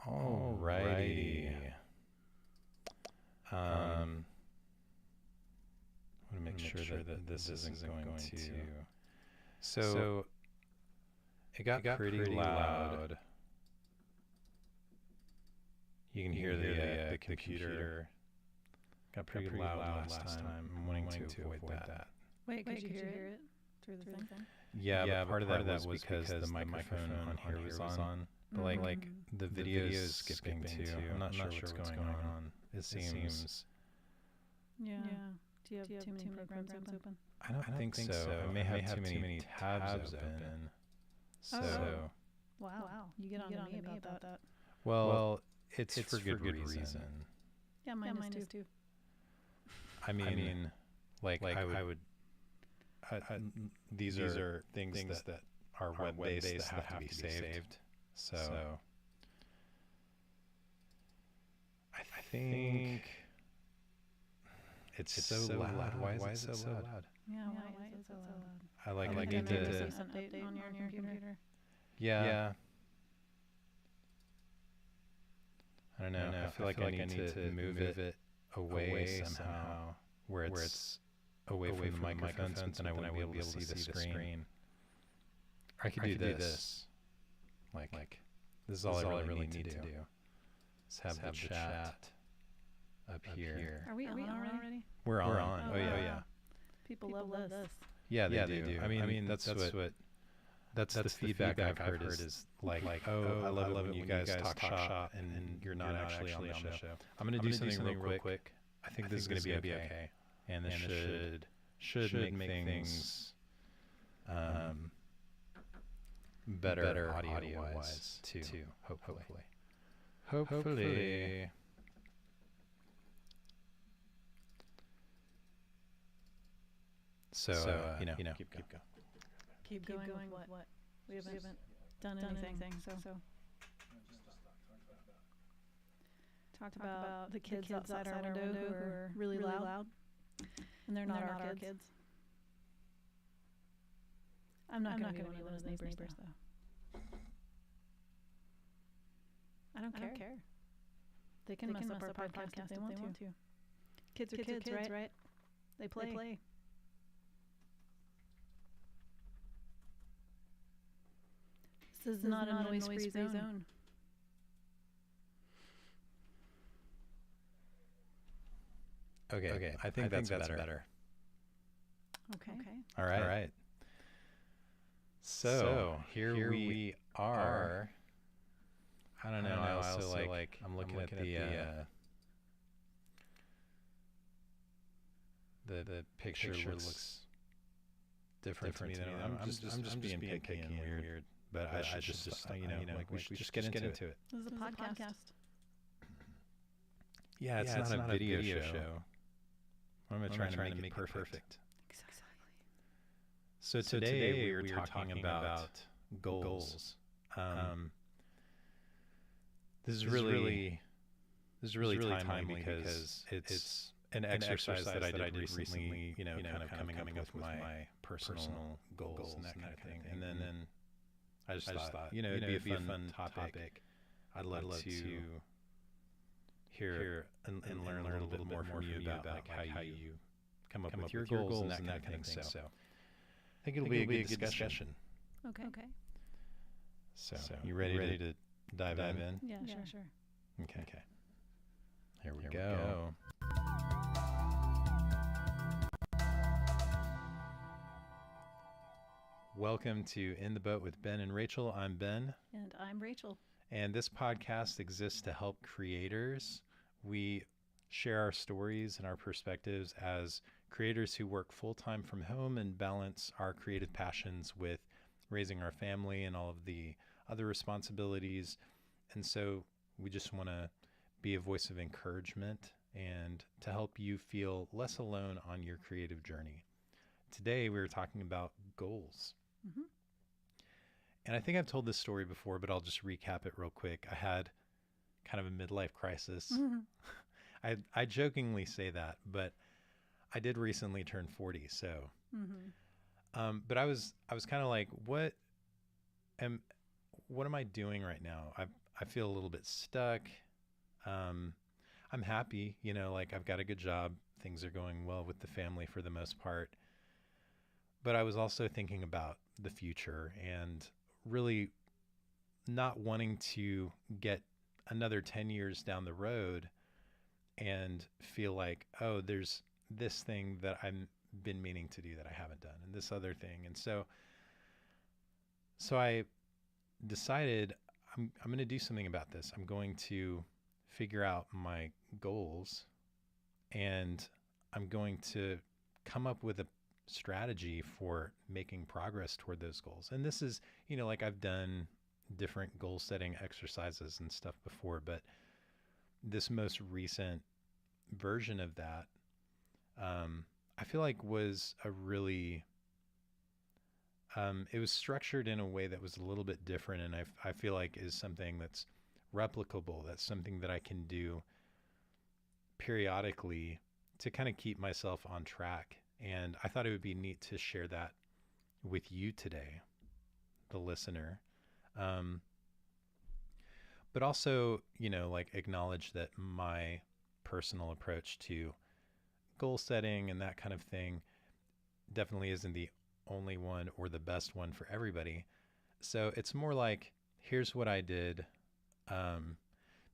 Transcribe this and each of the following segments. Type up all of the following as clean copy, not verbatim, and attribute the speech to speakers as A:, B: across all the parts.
A: Alrighty. I want to make sure that this isn't going to. So it got pretty loud. You can hear the computer. Got pretty loud last time. I'm wanting to avoid that.
B: Wait, could you hear it through the thing?
A: Yeah, but part of that was because the microphone on here was on. But like the video is skipping too. I'm not sure what's going on. It seems.
B: Yeah. Do you have too many programs open?
A: I don't think so. I may have too many tabs open. So.
B: Wow. You get on me about that.
A: Well, it's for good reason.
B: Yeah, mine is too.
A: I mean, like I would. These are things that are web-based that have to be saved. So I think it's so loud. Why is it so loud?
B: Yeah, why is it so loud?
A: I need to
B: update on your computer.
A: Yeah. I don't know. I feel like I need to move it away somehow, where it's away from the microphones, but then I wouldn't be able to see the screen. I could do this. Like this is all I really need to do. Let's have the chat up here.
B: Are we on already?
A: We're on. Oh yeah.
B: People love this.
A: Yeah, they do. I mean that's the feedback I've heard is like, oh, I love it when you guys talk shop and you're not actually on the show. I'm going to do something real quick. I think this is going to be okay. And this should make things better audio-wise too, hopefully. So,
B: keep going. What? We haven't done anything. So talked about the kids outside our window who are really loud, and they're not our kids. I'm not going to be one of those neighbors though. I don't care. They can mess up our podcast if they want to. Kids are kids, right? They play. This is not a noise-free zone.
A: Okay. I think that's better.
B: Okay.
A: All right. So here we are. I don't know. I also like. I'm looking at the picture looks different to me. I'm just being picky and weird. But I should just we should just get into it.
B: This is a podcast.
A: Yeah, it's not a video show. I'm trying to make it perfect.
B: Exactly.
A: So today we were talking about goals. This is really timely because it's an exercise that I did recently. Kind of coming up with my personal goals and that kind of thing. And then I just thought, it'd be a fun topic. I'd love to hear and learn a little bit more from you about how you come up with your goals and that kind of thing. So I think it'll be a good discussion.
B: Okay.
A: So you ready to dive in?
B: Yeah, sure.
A: Okay. Here we go. Welcome to In the Boat with Ben and Rachel. I'm Ben.
B: And I'm Rachel.
A: And this podcast exists to help creators. We share our stories and our perspectives as creators who work full-time from home and balance our creative passions with raising our family and all of the other responsibilities. And so we just want to be a voice of encouragement and to help you feel less alone on your creative journey. Today we were talking about goals.
B: Mm-hmm.
A: And I think I've told this story before, but I'll just recap it real quick. I had kind of a midlife crisis.
B: Mm-hmm.
A: I jokingly say that, but I did recently turn 40. So But I was kind of like, am what am I doing right now? I feel a little bit stuck. I'm happy, like I've got a good job. Things are going well with the family for the most part. But I was also thinking about the future and really not wanting to get another 10 years down the road and feel like, oh, there's this thing that I've been meaning to do that I haven't done, and this other thing. And so I decided I'm going to do something about this. I'm going to figure out my goals, and I'm going to come up with a strategy for making progress toward those goals. And this is, like I've done different goal setting exercises and stuff before, but this most recent version of that, I feel like was a really, it was structured in a way that was a little bit different. And I feel like is something that's replicable. That's something that I can do periodically to kind of keep myself on track. And I thought it would be neat to share that with you today, the listener. But also, like acknowledge that my personal approach to goal setting and that kind of thing definitely isn't the only one or the best one for everybody. So it's more like, here's what I did.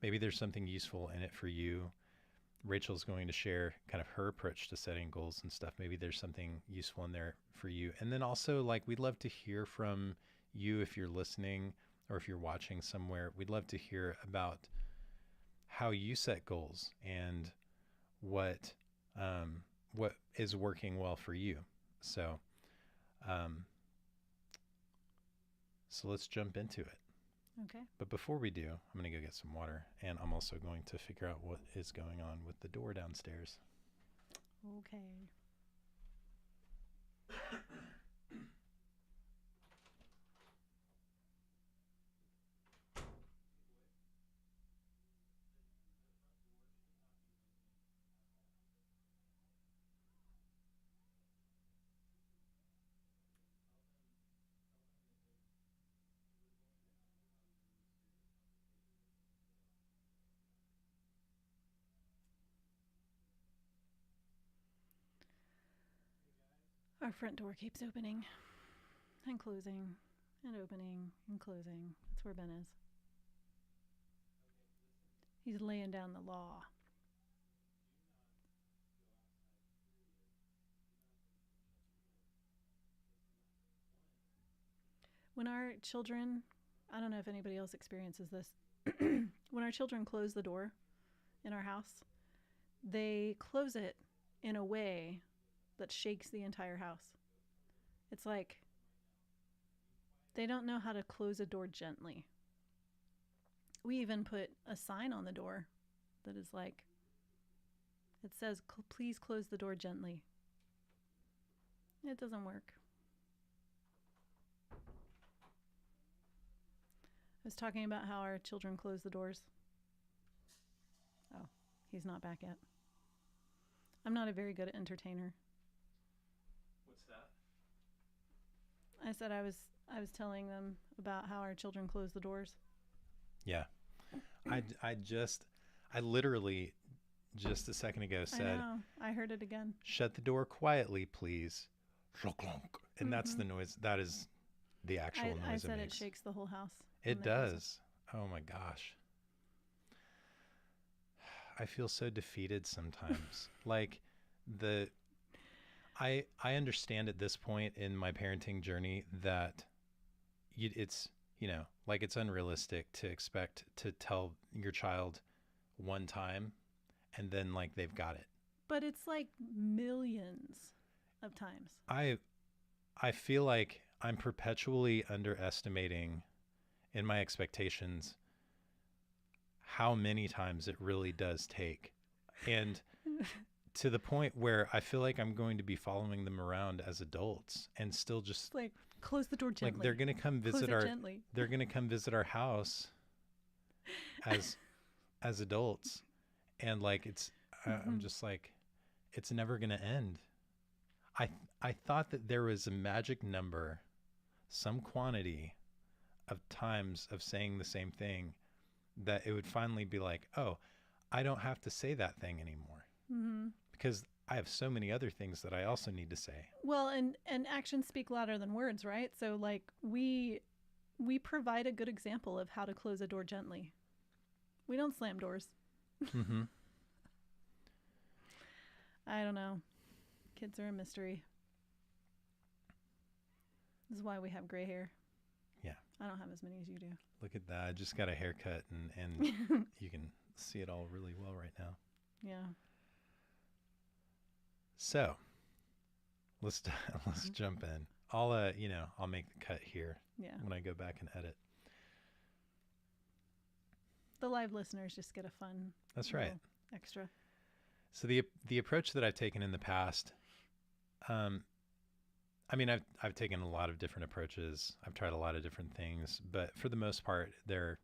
A: Maybe there's something useful in it for you. Rachel's going to share kind of her approach to setting goals and stuff. Maybe there's something useful in there for you. And then also, like, we'd love to hear from you if you're listening or if you're watching somewhere. We'd love to hear about how you set goals and what is working well for you. So let's jump into it.
B: Okay.
A: But before we do, I'm going to go get some water, and I'm also going to figure out what is going on with the door downstairs.
B: Okay. Our front door keeps opening and closing and opening and closing. That's where Ben is. He's laying down the law. When our children, I don't know if anybody else experiences this, when our children close the door in our house, they close it in a way that shakes the entire house. It's like they don't know how to close a door gently. We even put a sign on the door that is like, it says, please close the door gently. It doesn't work. I was talking about how our children close the doors. Oh, he's not back yet. I'm not a very good entertainer.
A: What's that?
B: I said I was telling them about how our children close the doors.
A: Yeah. I literally just a second ago said,
B: I know. I heard it again.
A: Shut the door quietly, please. And that's the noise. That is the actual noise
B: I said
A: makes.
B: It shakes the whole house.
A: It does. Oh my gosh. I feel so defeated sometimes. Like I understand at this point in my parenting journey that it's, like it's unrealistic to expect to tell your child one time and then like they've got it.
B: But it's like millions of times.
A: I feel like I'm perpetually underestimating in my expectations how many times it really does take. And to the point where I feel like I'm going to be following them around as adults and still just
B: like close the door gently.
A: Like they're going to come visit they're going to come visit our house as adults. And like, it's, I'm just like, it's never going to end. I I thought that there was a magic number, some quantity of times of saying the same thing that it would finally be like, oh, I don't have to say that thing anymore
B: Mm-hmm.
A: because I have so many other things that I also need to say.
B: Well, and actions speak louder than words, right? So like we provide a good example of how to close a door gently. We don't slam doors.
A: Mm-hmm.
B: I don't know. Kids are a mystery. This is why we have gray hair.
A: Yeah.
B: I don't have as many as you do.
A: Look at that. I just got a haircut and you can see it all really well right now.
B: Yeah.
A: So let's jump in. I'll I'll make the cut here
B: Yeah.
A: when I go back and edit.
B: The live listeners just get a fun.
A: That's right.
B: little Extra.
A: So the approach that I've taken in the past, I mean, I've taken a lot of different approaches. I've tried a lot of different things, but for the most part, they're,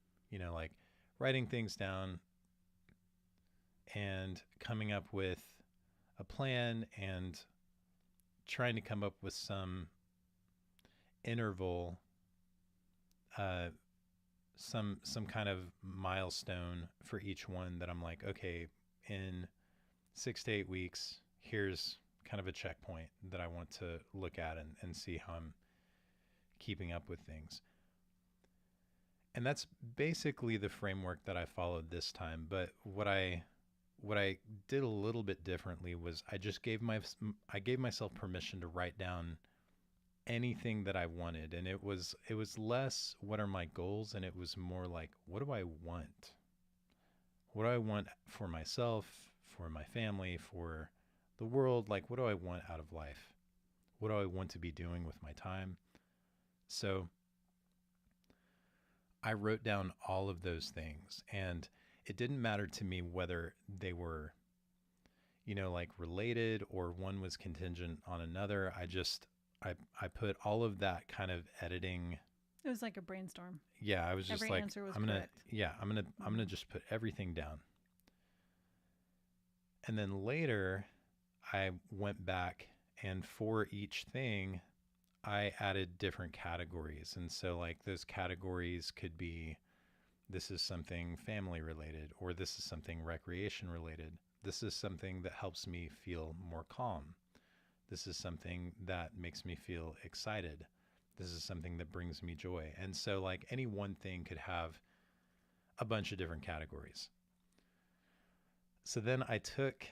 A: like writing things down and coming up with a plan and trying to come up with some interval, some kind of milestone for each one that I'm like, okay, in 6 to 8 weeks, here's kind of a checkpoint that I want to look at and see how I'm keeping up with things. And that's basically the framework that I followed this time. But what I did a little bit differently was I just gave myself permission to write down anything that I wanted, and it was less what are my goals, and it was more like what do I want? What do I want for myself, for my family, for the world? Like, what do I want out of life? What do I want to be doing with my time? So I wrote down all of those things, and it didn't matter to me whether they were, like related or one was contingent on another. I put all of that kind of editing.
B: It was like a brainstorm.
A: Yeah, I was just
B: Every
A: like,
B: answer was
A: I'm gonna,
B: correct.
A: yeah, I'm gonna just put everything down. And then later, I went back, and for each thing, I added different categories. And so, like, those categories could be this is something family related, or this is something recreation related. This is something that helps me feel more calm. This is something that makes me feel excited. This is something that brings me joy. And so, like, any one thing could have a bunch of different categories. So then I took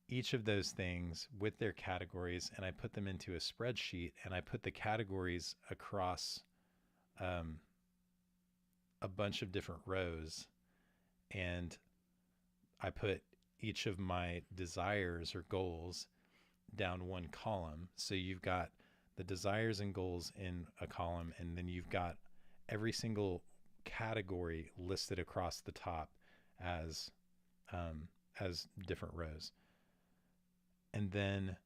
A: each of those things with their categories and I put them into a spreadsheet, and I put the categories across a bunch of different rows, and I put each of my desires or goals down one column. So you've got the desires and goals in a column, and then you've got every single category listed across the top as different rows. And then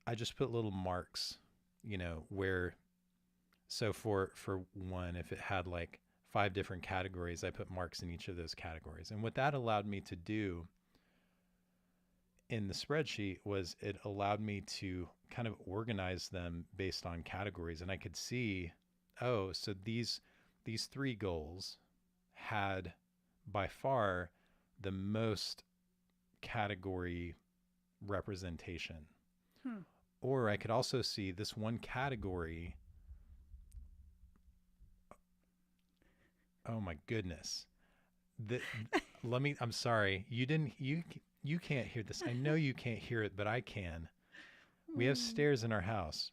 A: I just put little marks, where, so for one, if it had like 5 different categories, I put marks in each of those categories. And what that allowed me to do in the spreadsheet was it allowed me to kind of organize them based on categories. And I could see, oh, so these 3 goals had by far the most category representation. Or I could also see this one category. Oh my goodness. I'm sorry. You can't hear this. I know you can't hear it, but I can. We have stairs in our house.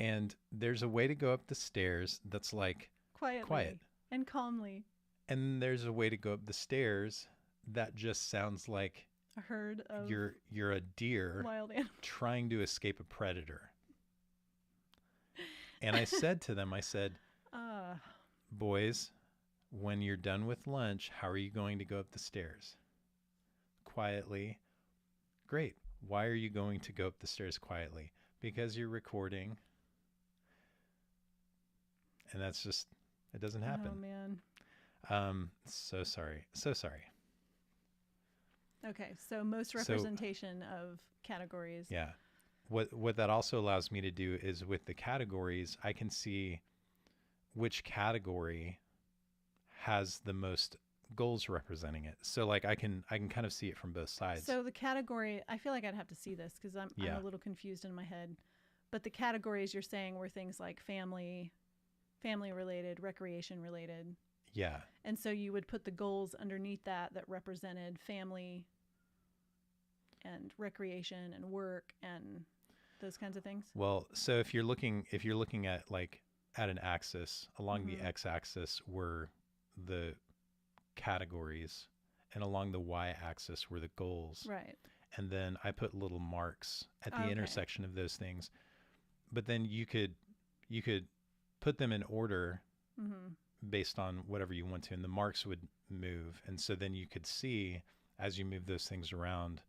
A: And there's a way to go up the stairs that's like
B: Quietly
A: quiet.
B: and calmly.
A: And there's a way to go up the stairs that just sounds like
B: A herd of
A: you're a deer
B: wild animals
A: trying to escape a predator. And I said to them, boys, when you're done with lunch, how are you going to go up the stairs? Quietly. Great. Why are you going to go up the stairs quietly? Because you're recording. And that's just, it doesn't happen.
B: Oh man.
A: So sorry. So sorry.
B: Okay, so most
A: So
B: representation of categories.
A: yeah, what that also allows me to do is with the categories, I can see which category has the most goals representing it. So like I can kind of see it from both sides.
B: So the category, I feel like I'd have to see this because I'm
A: Yeah.
B: a little confused in my head. But the categories you're saying were things like family, family related, recreation related.
A: Yeah.
B: And so you would put the goals underneath that that represented family and recreation and work and those kinds of things.
A: Well, so if you're looking at like at an axis, along the
B: Mm-hmm.
A: x-axis were the categories and along the y-axis were the goals.
B: Right.
A: And then I put little marks at the
B: Okay.
A: intersection of those things. But then you could put them in order
B: Mm-hmm.
A: based on whatever you want to, and the marks would move. And so then you could see as you move those things around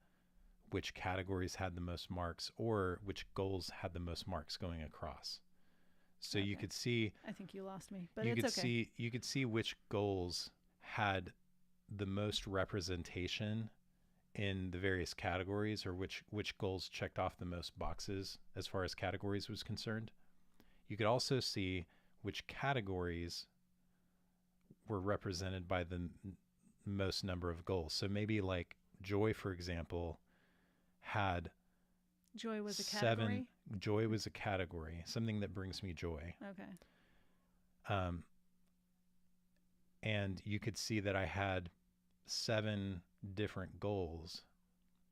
A: which categories had the most marks or which goals had the most marks going across. So you
B: Okay.
A: could see
B: I think you lost me, but
A: you
B: it's
A: could
B: okay.
A: see you could see which goals had the most representation in the various categories, or which goals checked off the most boxes as far as categories was concerned. You could also see which categories were represented by the most number of goals. So maybe like joy, for example, had
B: Joy was a
A: seven.
B: category.
A: Joy was a category, something that brings me joy.
B: Okay.
A: Um, and you could see that I had 7 different goals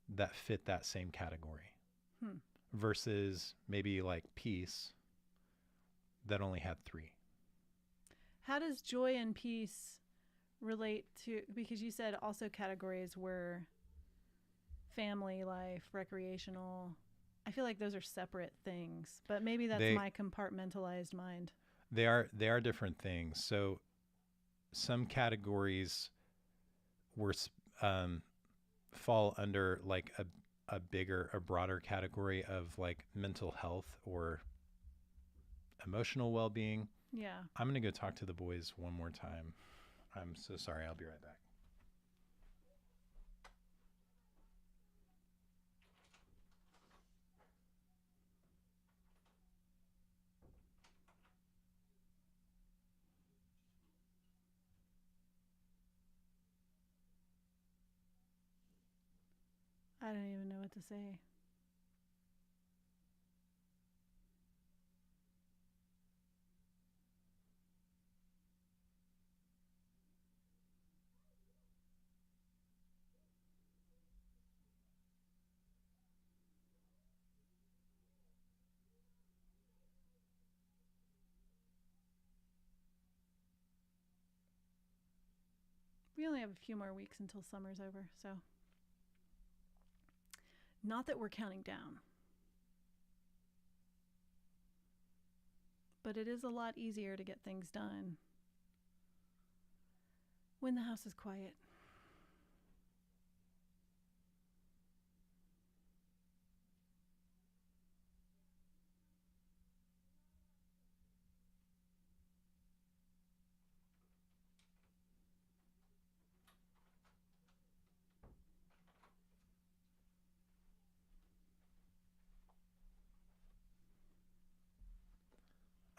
A: that fit that same category
B: Hmm.
A: versus maybe like peace that only had 3.
B: How does joy and peace relate to, because you said also categories were family life, recreational. I feel like those are separate things, but maybe that's
A: They
B: my compartmentalized mind.
A: they are different things. So some categories were um, fall under like a broader category of like mental health or emotional well-being.
B: Yeah.
A: I'm going to go talk to the boys one more time. I'm so sorry. I'll be right back.
B: I don't even know what to say. We only have a few more weeks until summer's over, so not that we're counting down, but it is a lot easier to get things done when the house is quiet.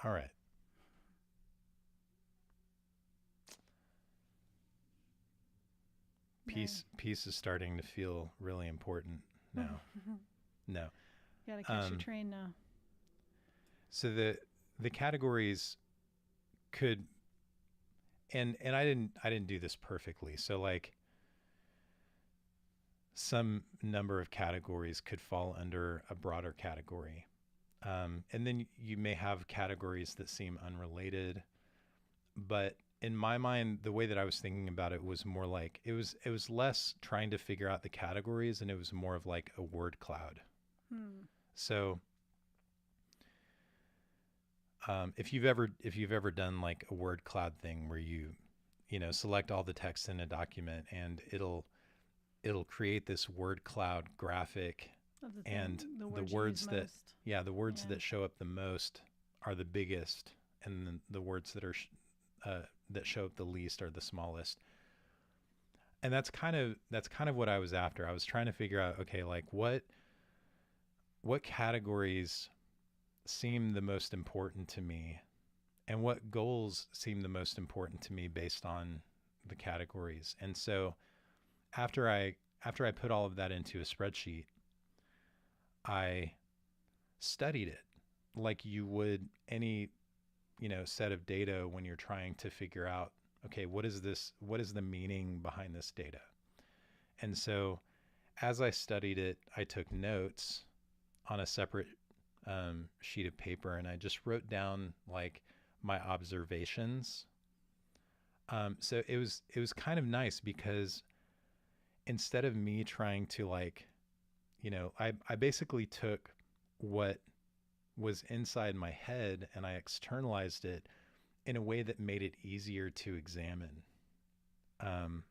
A: All right.
B: No.
A: Peace is starting to feel really important now. No.
B: Gotta catch your
A: Um,
B: train now.
A: so the categories could, and I didn't do this perfectly. So like some number of categories could fall under a broader category. And then you may have categories that seem unrelated, but in my mind, the way that I was thinking about it was more like it was less trying to figure out the categories, and it was more of like a word cloud.
B: Hmm.
A: So if you've ever done like a word cloud thing where you select all the text in a document and it'll create this word cloud graphic,
B: Of the thing,
A: and
B: the
A: the
B: words you use
A: words that
B: most.
A: yeah the words
B: Yeah.
A: that show up the most are the biggest, and then the words that show up the least are the smallest. And that's kind of what I was after. I was trying to figure out, okay, like what categories seem the most important to me and what goals seem the most important to me based on the categories. And so after I put all of that into a spreadsheet, I studied it like you would any, set of data when you're trying to figure out, okay, what is the meaning behind this data? And so as I studied it, I took notes on a separate sheet of paper, and I just wrote down like my observations. So it was kind of nice because instead of me trying to like, I basically took what was inside my head and I externalized it in a way that made it easier to examine. Um,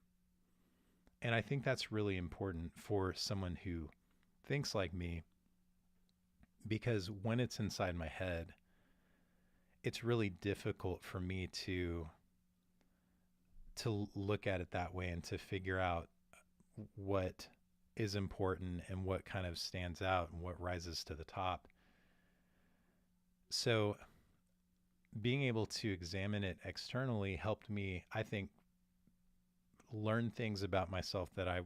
A: and I think that's really important for someone who thinks like me, because when it's inside my head, it's really difficult for me to look at it that way and to figure out what is important and what kind of stands out and what rises to the top. So being able to examine it externally helped me, I think, learn things about myself that I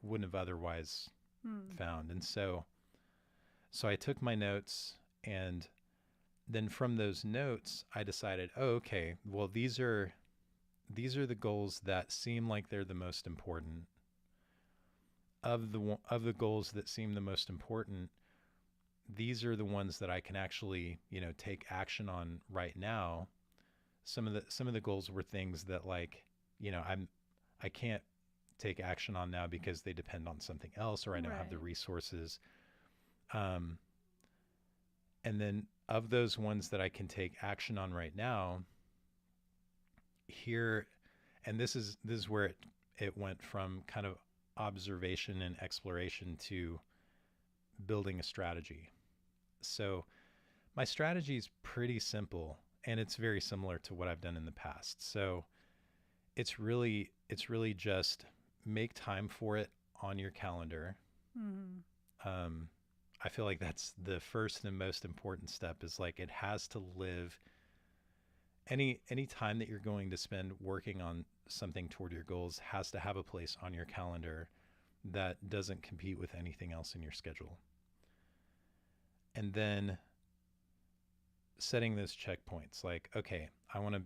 A: wouldn't have otherwise found. And so I took my notes, and then from those notes I decided, oh, okay, well, these are the goals that seem like they're the most important. Of the goals that seem the most important, these are the ones that I can actually, take action on right now. Some of the goals were things that, like, I can't take action on now because they depend on something else, or I don't have the
B: Right.
A: resources. Um, and then of those ones that I can take action on right now, here, and this is where it went from kind of observation and exploration to building a strategy. So my strategy is pretty simple, and it's very similar to what I've done in the past. So it's really just make time for it on your calendar.
B: Mm-hmm.
A: Um, I feel like that's the first and most important step, is like it has to live. Any time that you're going to spend working on something toward your goals has to have a place on your calendar that doesn't compete with anything else in your schedule. And then setting those checkpoints, like, okay, I want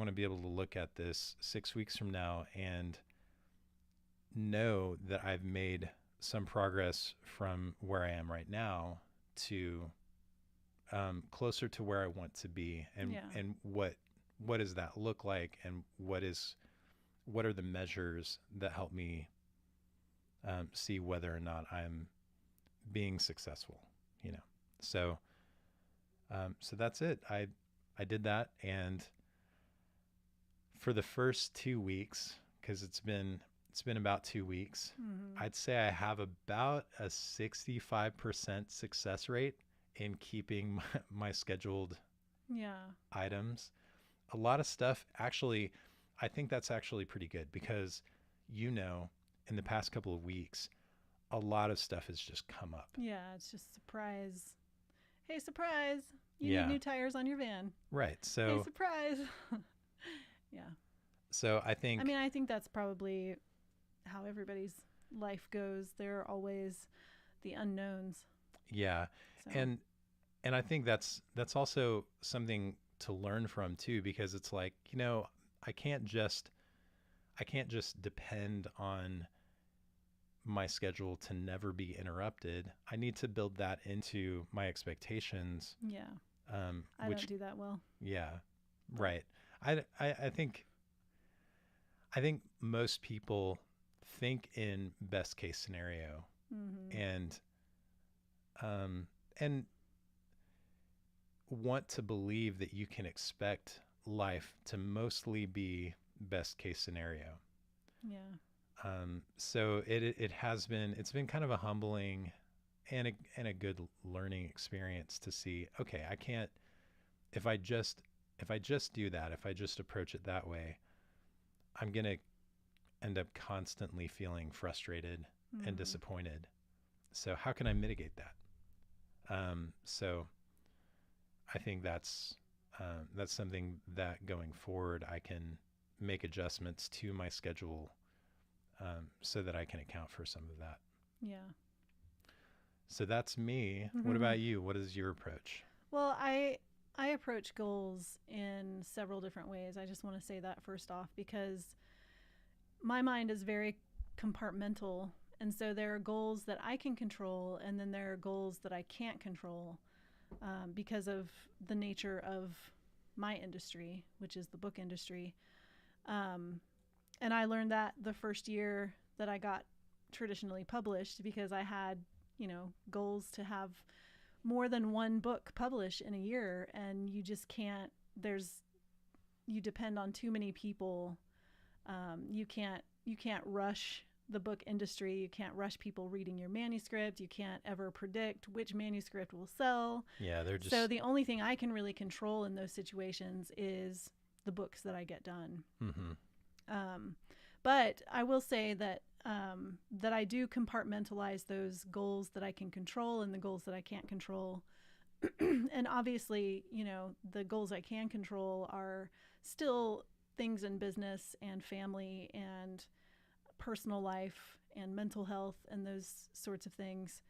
A: to be able to look at this 6 weeks from now and know that I've made some progress from where I am right now to closer to where I want to be, and
B: Yeah.
A: what does that look like, and what are the measures that help me see whether or not I'm being successful, you know. So that's it. I did that, and for the first 2 weeks, because it's been about 2 weeks,
B: Mm-hmm.
A: I'd say I have about a 65% success rate in keeping my scheduled
B: Yeah.
A: items. A lot of stuff, actually, I think that's actually pretty good because, you know, in the past couple of weeks, a lot of stuff has just come up.
B: Yeah. It's just surprise. Hey, surprise! You need
A: Yeah,
B: new tires on your van.
A: right.
B: Hey,
A: So
B: surprise! Yeah.
A: so I
B: I
A: think,
B: mean, I think that's probably how everybody's life goes. There are always the unknowns.
A: yeah.
B: So,
A: And I think that's also something to learn from too, because it's like, I can't just I can't just depend on my schedule to never be interrupted. I need to build that into my expectations.
B: yeah, I don't
A: Which,
B: do that well.
A: yeah,
B: But,
A: right. I think most people think in best case scenario,
B: mm-hmm.
A: and um, and want to believe that you can expect life to mostly be best case scenario.
B: Yeah.
A: So it's been kind of a humbling and a good learning experience to see, okay, I can't, if I just if I just do that, if I just approach it that way, I'm gonna end up constantly feeling frustrated and
B: Mm-hmm.
A: disappointed. So how can I mitigate that? So I think that's something that going forward I can make adjustments to my schedule, so that I can account for some of that.
B: Yeah.
A: So that's me. What
B: Mm-hmm.
A: about you? What is your approach?
B: Well, I approach goals in several different ways. I just want to say that first off because my mind is very compartmental, and so there are goals that I can control, and then there are goals that I can't control, because of the nature of my industry, which is the book industry. Um, and I learned that the first year that I got traditionally published because I had, goals to have more than one book published in a year, and you just can't. You depend on too many people. You can't rush the book industry. You can't rush people reading your manuscript. You can't ever predict which manuscript will sell.
A: Yeah, they're
B: So
A: just.
B: the only thing I can really control in those situations is the books that I get done.
A: Mm-hmm.
B: Um, but I will say that I do compartmentalize those goals that I can control and the goals that I can't control. And obviously, the goals I can control are still things in business and family and personal life and mental health and those sorts of things.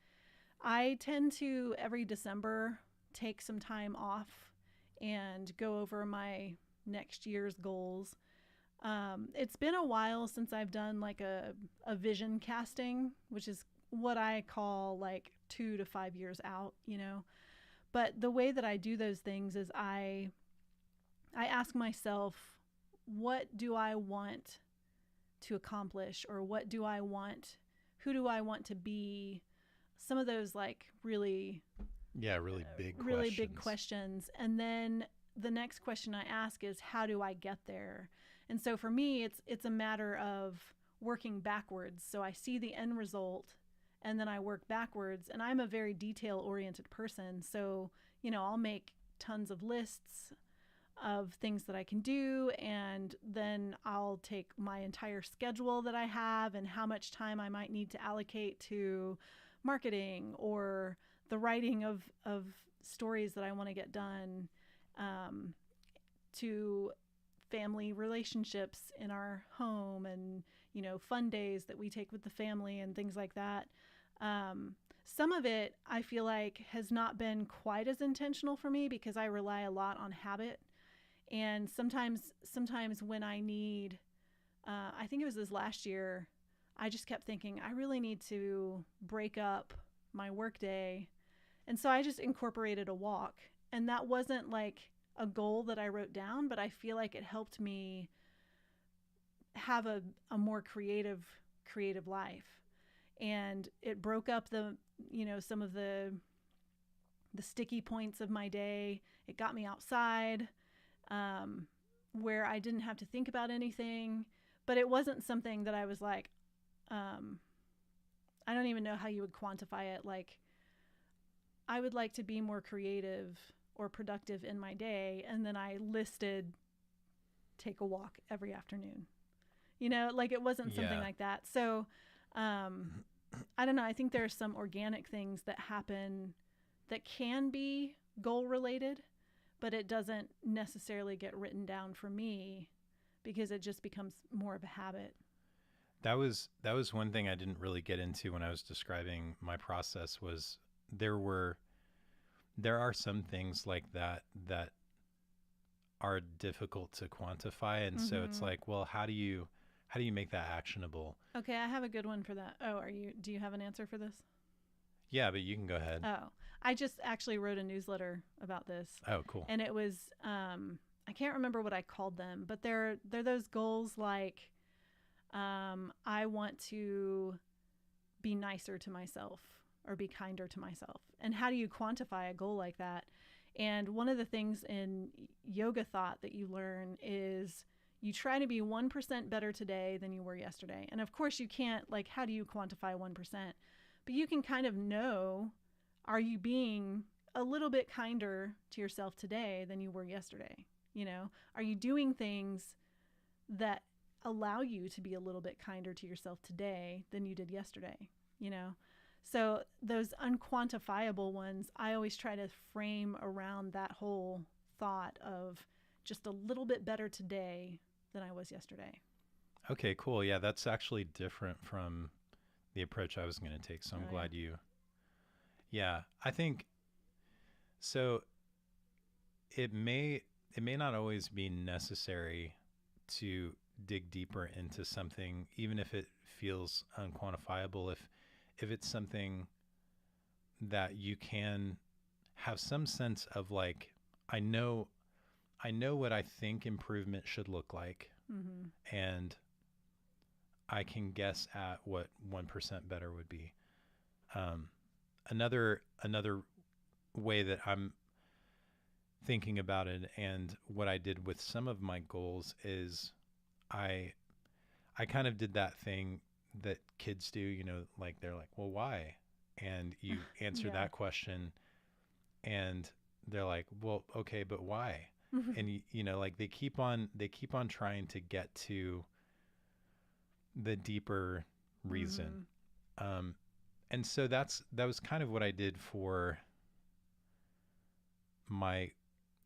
B: I tend to every December take some time off and go over my next year's goals. It's been a while since I've done like a vision casting, which is what I call like 2 to 5 years out. But the way that I do those things is I ask myself, what do I want to accomplish, or who do I want to be? Some of those like really
A: Yeah, really big
B: really
A: questions.
B: big questions. And then the next question I ask is, how do I get there? And so for me, it's a matter of working backwards. So I see the end result and then I work backwards. And I'm a very detail oriented person. So, I'll make tons of lists of things that I can do, and then I'll take my entire schedule that I have and how much time I might need to allocate to marketing or the writing of stories that I want to get done, to family relationships in our home, and fun days that we take with the family and things like that. Some of it I feel like has not been quite as intentional for me because I rely a lot on habit. And sometimes when I need, I think it was this last year, I just kept thinking I really need to break up my workday, and so I just incorporated a walk. And that wasn't like a goal that I wrote down, but I feel like it helped me have a more creative life. And it broke up some of the sticky points of my day. It got me outside, where I didn't have to think about anything. But it wasn't something that I was like, I don't even know how you would quantify it. Like, I would like to be more creative or productive in my day. And then I listed take a walk every afternoon. Like it wasn't something
A: Yeah.
B: like that. So I don't know. I think there are some organic things that happen that can be goal related, but it doesn't necessarily get written down for me because it just becomes more of a habit.
A: That was one thing I didn't really get into when I was describing my process. Was there are some things like that that are difficult to quantify, and so it's
B: Mm-hmm.
A: like, well, how do you make that actionable?
B: Okay, I have a good one for that. Oh, do you have an answer for this?
A: Yeah, but you can go ahead.
B: Oh, I just actually wrote a newsletter about this.
A: Oh, cool.
B: And it was, I can't remember what I called them, but they're those goals like, I want to be nicer to myself or be kinder to myself. And how do you quantify a goal like that? And one of the things in yoga thought that you learn is you try to be 1% better today than you were yesterday. And of course you can't, like, how do you quantify 1%? But you can kind of know, are you being a little bit kinder to yourself today than you were yesterday? Are you doing things that allow you to be a little bit kinder to yourself today than you did yesterday, you know? So those unquantifiable ones, I always try to frame around that whole thought of just a little bit better today than I was yesterday.
A: Okay, cool. Yeah, that's actually different from the approach I was going to take. So I'm glad you. Yeah, I think so. It may not always be necessary to dig deeper into something, even if it feels unquantifiable. If it's something that you can have some sense of, like, I know what I think improvement should look like, and I can guess at what 1% better would be. Another way that I'm thinking about it, and what I did with some of my goals, is I kind of did that thing that kids do, like they're like, well, why? And you answer that question, and they're like, well, okay, but why? And like they keep on trying to get to the deeper reason. And so that was kind of what I did for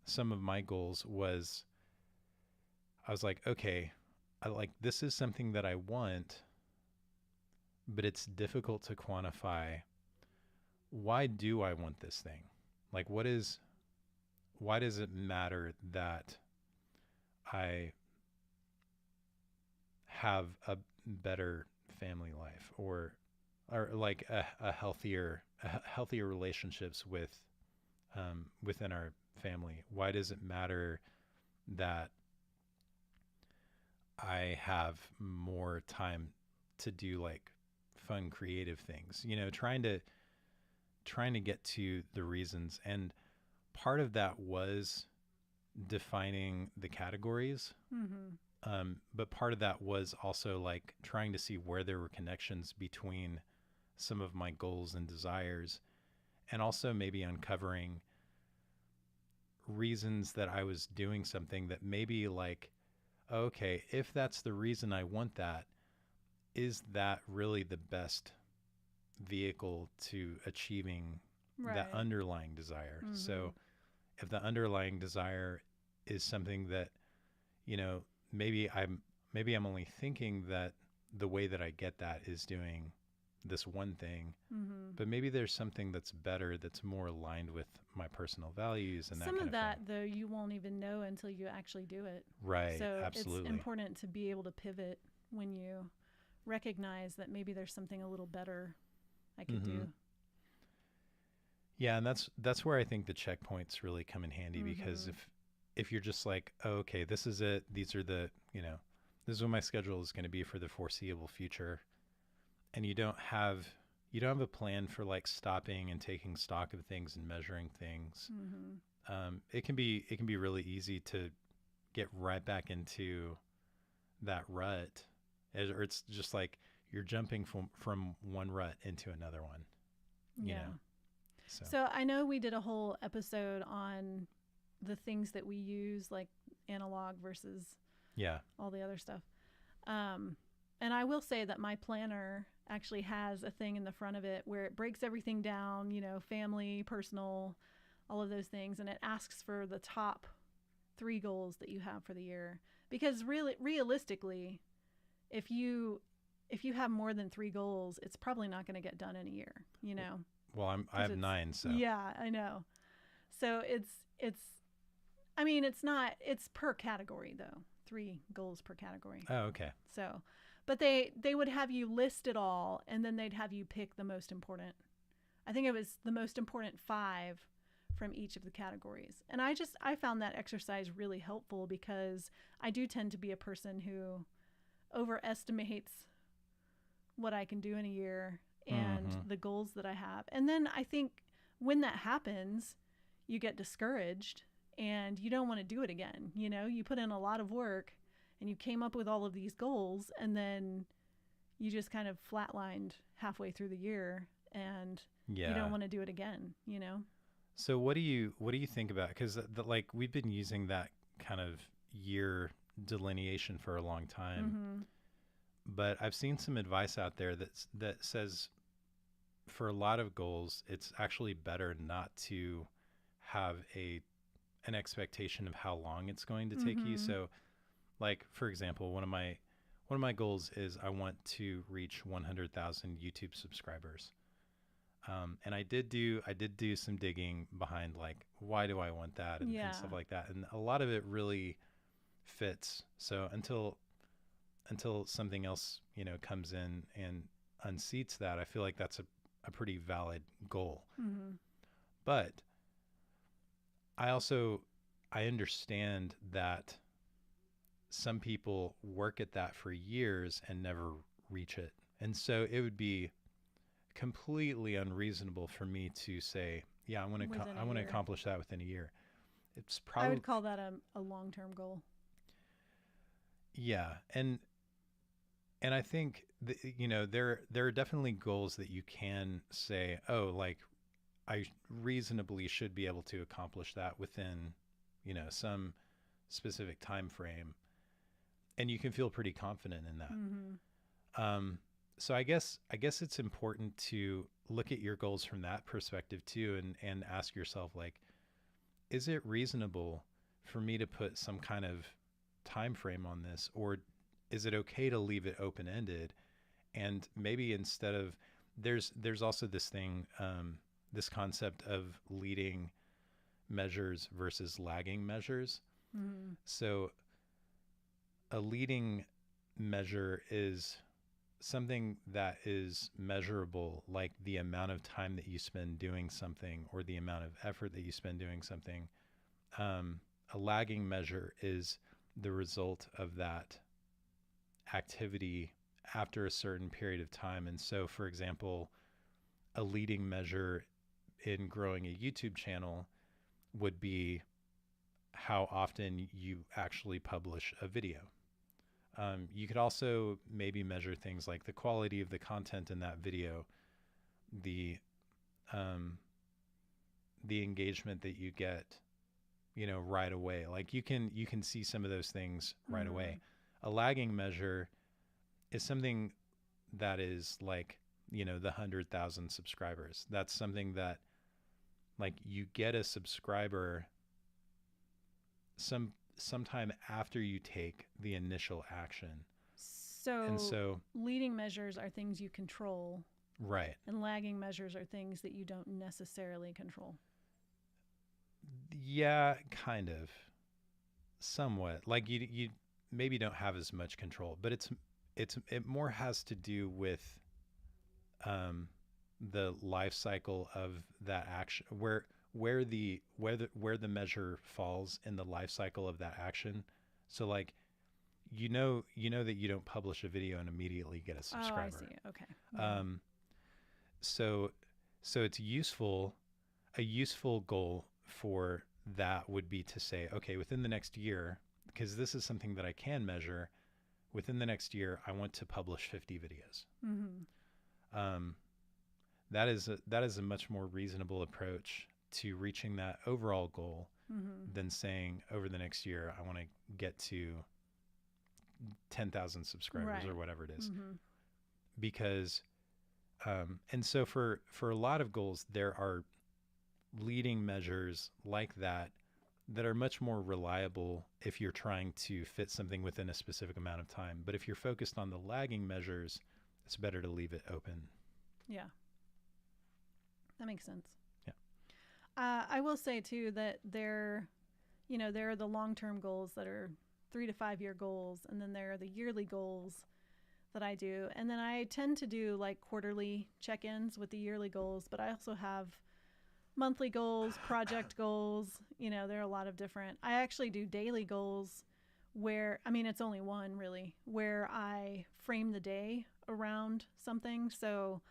A: some of my goals. Was I was like, okay, this is something that I want, but it's difficult to quantify. Why do I want this thing? Like, why does it matter that I have a better family life, or like a healthier relationships within our family? Why does it matter that I have more time to do, like, fun, creative things? Trying to get to the reasons. And part of that was defining the categories. But part of that was also, like, trying to see where there were connections between some of my goals and desires, and also maybe uncovering reasons that I was doing something that maybe, like, okay, if that's the reason I want that, is that really the best vehicle to achieving that underlying desire? So if the underlying desire is something that, maybe I'm only thinking that the way that I get that is doing this one thing, but maybe there's something that's better, that's more aligned with my personal values and
B: some
A: that
B: of
A: that
B: though you won't even know until you actually do it.
A: Right.
B: So
A: absolutely.
B: It's important to be able to pivot when you recognize that maybe there's something a little better I could do.
A: Yeah, and that's where I think the checkpoints really come in handy, because if you're just like, oh, okay, this is it, these are the, this is what my schedule is going to be for the foreseeable future, and you don't have a plan for, like, stopping and taking stock of things and measuring things, it can be really easy to get right back into that rut, or it's just like you're jumping from one rut into another one, you know.
B: So I know we did a whole episode on the things that we use, like analog versus all the other stuff. And I will say that my planner actually has a thing in the front of it where it breaks everything down, family, personal, all of those things. And it asks for the top 3 goals that you have for the year. Because really, realistically, if you have more than 3 goals, it's probably not going to get done in a year,
A: Well, I have 9, so.
B: Yeah, I know. So it's per category though. 3 goals per category.
A: Oh, okay.
B: So, but they would have you list it all, and then they'd have you pick the most important. I think it was the most important 5 from each of the categories. And I found that exercise really helpful, because I do tend to be a person who overestimates what I can do in a year and the goals that I have. And then I think when that happens, you get discouraged and you don't want to do it again. You put in a lot of work and you came up with all of these goals, and then you just kind of flatlined halfway through the year, and you don't want to do it again,
A: So what do you think about, because like we've been using that kind of year delineation for a long time.
B: Mm-hmm.
A: But I've seen some advice out there that says for a lot of goals, it's actually better not to have an expectation of how long it's going to take you.
B: Mm-hmm.
A: So, like for example, one of my goals is I want to reach 100,000 YouTube subscribers. And I did do some digging behind like why do I want that and
B: Yeah.
A: stuff like that, and a lot of it really fits. So until something else comes in and unseats that, I feel like that's a pretty valid goal.
B: Mm-hmm.
A: But I understand that some people work at that for years and never reach it. And so it would be completely unreasonable for me to say, yeah,
B: Within
A: I
B: a
A: want to
B: year.
A: accomplish that within a year. It's
B: I
A: probably,
B: would call that a long-term goal.
A: yeah. And I think there are definitely goals that you can say, oh, like I reasonably should be able to accomplish that within, some specific time frame, and you can feel pretty confident in that.
B: Mm-hmm.
A: So I guess it's important to look at your goals from that perspective too, and ask yourself, like, is it reasonable for me to put some kind of time frame on this, or is it okay to leave it open ended? And maybe instead of there's also this thing, this concept of leading measures versus lagging measures.
B: Mm-hmm.
A: So a leading measure is something that is measurable, like the amount of time that you spend doing something or the amount of effort that you spend doing something. A lagging measure is the result of that activity after a certain period of time. And so, for example, a leading measure in growing a YouTube channel would be how often you actually publish a video. You could also maybe measure things like the quality of the content in that video, the the engagement that you get, right away. Like you can see some of those things right
B: Mm-hmm.
A: away. A lagging measure is something that is like, the 100,000 subscribers. That's something that, like, you get a subscriber sometime after you take the initial action. And
B: So
A: so,
B: leading measures are things you control,
A: right.
B: and lagging measures are things that you don't necessarily control.
A: Yeah, kind of. Somewhat. Like you maybe don't have as much control, but it more has to do with um the life cycle of that action, where the measure falls in the life cycle of that action. So like that you don't publish a video and immediately get a subscriber.
B: Oh, I see. Okay. Yeah.
A: So it's useful. A useful goal for that would be to say, okay, within the next year, because this is something that I can measure, within the next year, I want to publish 50 videos.
B: Mm-hmm.
A: That is a much more reasonable approach to reaching that overall goal
B: Mm-hmm.
A: than saying over the next year, I want to get to 10,000 subscribers,
B: Right.
A: or whatever it is.
B: Mm-hmm.
A: Because, and so for a lot of goals, there are leading measures like that are much more reliable if you're trying to fit something within a specific amount of time. But if you're focused on the lagging measures, it's better to leave it open.
B: Yeah. That makes sense.
A: Yeah.
B: I will say too that there are the long-term goals that are 3 to 5 year goals, and then there are the yearly goals that I do. And then I tend to do like quarterly check-ins with the yearly goals, but I also have monthly goals, project goals. There are a lot of different. I actually do daily goals where, it's only one really, where I frame the day around something. So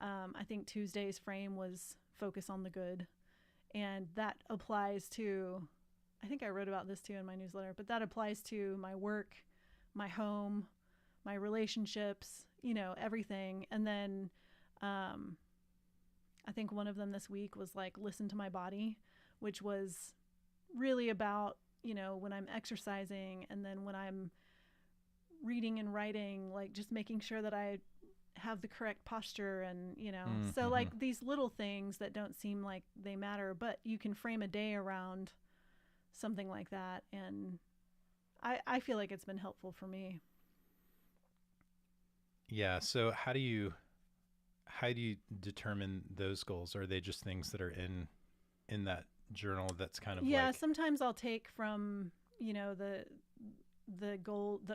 B: I think Tuesday's frame was focus on the good. And that applies to, I think I wrote about this too in my newsletter, but that applies to my work, my home, my relationships, everything. And then I think one of them this week was like listen to my body, which was really about when I'm exercising, and then when I'm reading and writing, like just making sure that I have the correct posture, and so like these little things that don't seem like they matter, but you can frame a day around something like that, and I feel like it's been helpful for me.
A: Yeah. So how do you determine those goals? Are they just things that are in that journal that's kind of
B: Yeah,
A: like,
B: sometimes I'll take from, the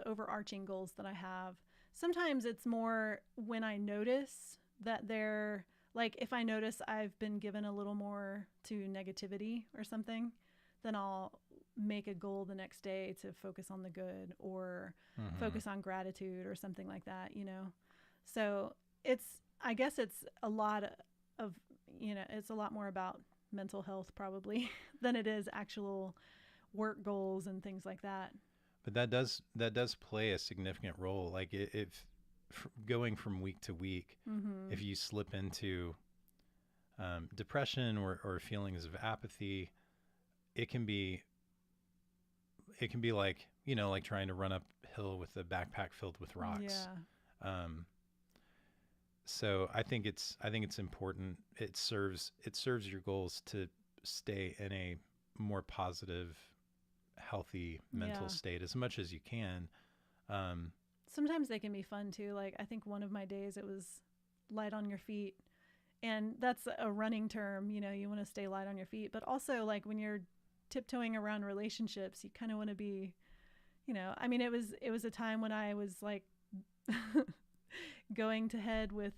B: overarching goals that I have. Sometimes it's more when I notice that they're like, if I notice I've been given a little more to negativity or something, then I'll make a goal the next day to focus on the good, or focus on gratitude or something like that. So I guess it's a lot of, it's a lot more about mental health probably than it is actual work goals and things like that.
A: but that does play a significant role. Like if going from week to week,
B: Mm-hmm.
A: if you slip into depression or feelings of apathy, it can be like, like trying to run uphill with a backpack filled with rocks.
B: Yeah.
A: Um, so I think it's important. It serves your goals to stay in a more positive, healthy mental
B: Yeah.
A: state as much as you can. Um,
B: Sometimes they can be fun too. Like I think one of my days it was light on your feet. And that's a running term, you want to stay light on your feet, but also like when you're tiptoeing around relationships, you kind of want to be, I mean it was a time when I was like going to head with,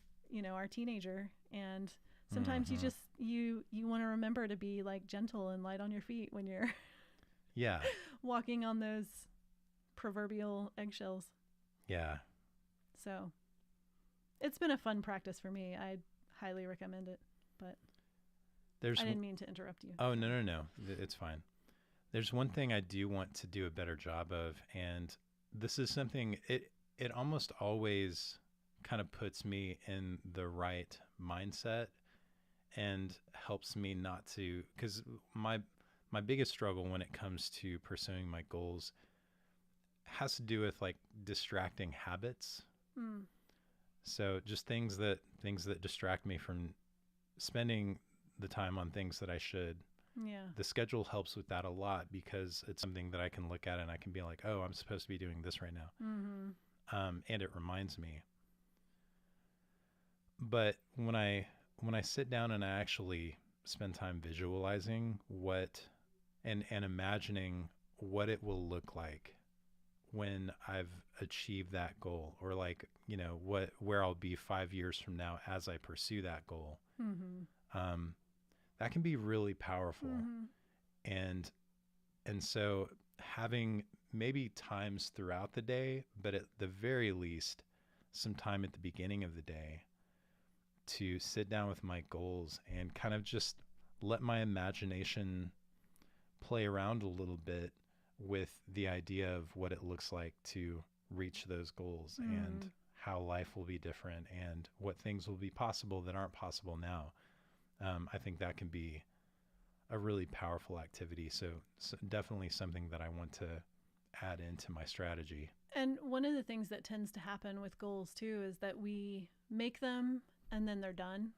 B: our teenager, and sometimes you
A: mhm.
B: just you want to remember to be like gentle and light on your feet when you're
A: Yeah,
B: walking on those proverbial eggshells.
A: yeah.
B: So it's been a fun practice for me. I highly recommend it. But
A: There's
B: I didn't mean to interrupt you.
A: Oh, no,
B: Sorry.
A: no, no. It's fine. There's one thing I do want to do a better job of, and this is something it almost always kind of puts me in the right mindset and helps me not to, because my biggest struggle when it comes to pursuing my goals has to do with like distracting habits.
B: Mm,
A: So just things that distract me from spending the time on things that I should.
B: yeah.
A: The schedule helps with that a lot because it's something that I can look at and I can be like, oh, I'm supposed to be doing this right now.
B: Mm-hmm.
A: And it reminds me. But when I sit down and I actually spend time visualizing what and imagining what it will look like when I've achieved that goal, or like, where I'll be 5 years from now as I pursue that goal,
B: Mm-hmm.
A: um, that can be really powerful.
B: Mm-hmm.
A: And so having maybe times throughout the day, but at the very least, some time at the beginning of the day to sit down with my goals and kind of just let my imagination play around a little bit with the idea of what it looks like to reach those goals,
B: Mm-hmm.
A: and how life will be different and what things will be possible that aren't possible now. I think that can be a really powerful activity. So definitely something that I want to add into my strategy.
B: And one of the things that tends to happen with goals too is that we make them and then they're done,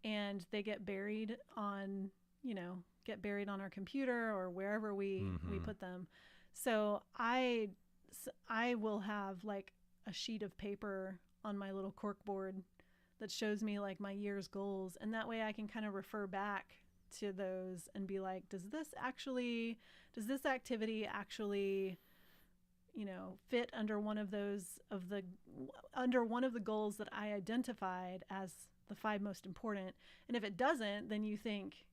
B: and they get buried on our computer or wherever we
A: Mm-hmm.
B: put them. So I will have like a sheet of paper on my little cork board that shows me like my year's goals, and that way I can kind of refer back to those and be like, does this activity actually, fit under one of the goals that I identified as the 5 most important? And if it doesn't, then you think,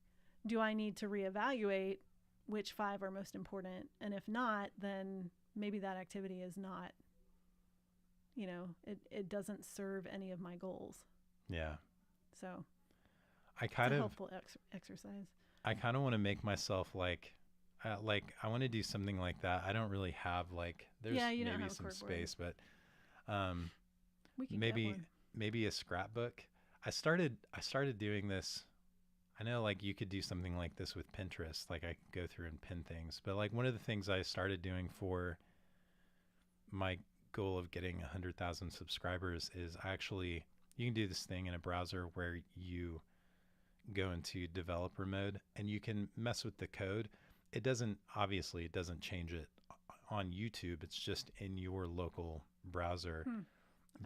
B: do I need to reevaluate which 5 are most important? And if not, then maybe that activity is not, it doesn't serve any of my goals.
A: Yeah.
B: So
A: I
B: it's a
A: kind of
B: helpful exercise.
A: I kind of want to make myself like I want to do something like that. I don't really have like, there's
B: Yeah, you don't
A: maybe
B: have a
A: some
B: cork board.
A: space, but um
B: We can get
A: maybe
B: one.
A: maybe a scrapbook. I started doing this I know like you could do something like this with Pinterest. Like I could go through and pin things. But like one of the things I started doing for my goal of getting 100,000 subscribers is you can do this thing in a browser where you go into developer mode and you can mess with the code. It doesn't change it on YouTube. It's just in your local browser.
B: I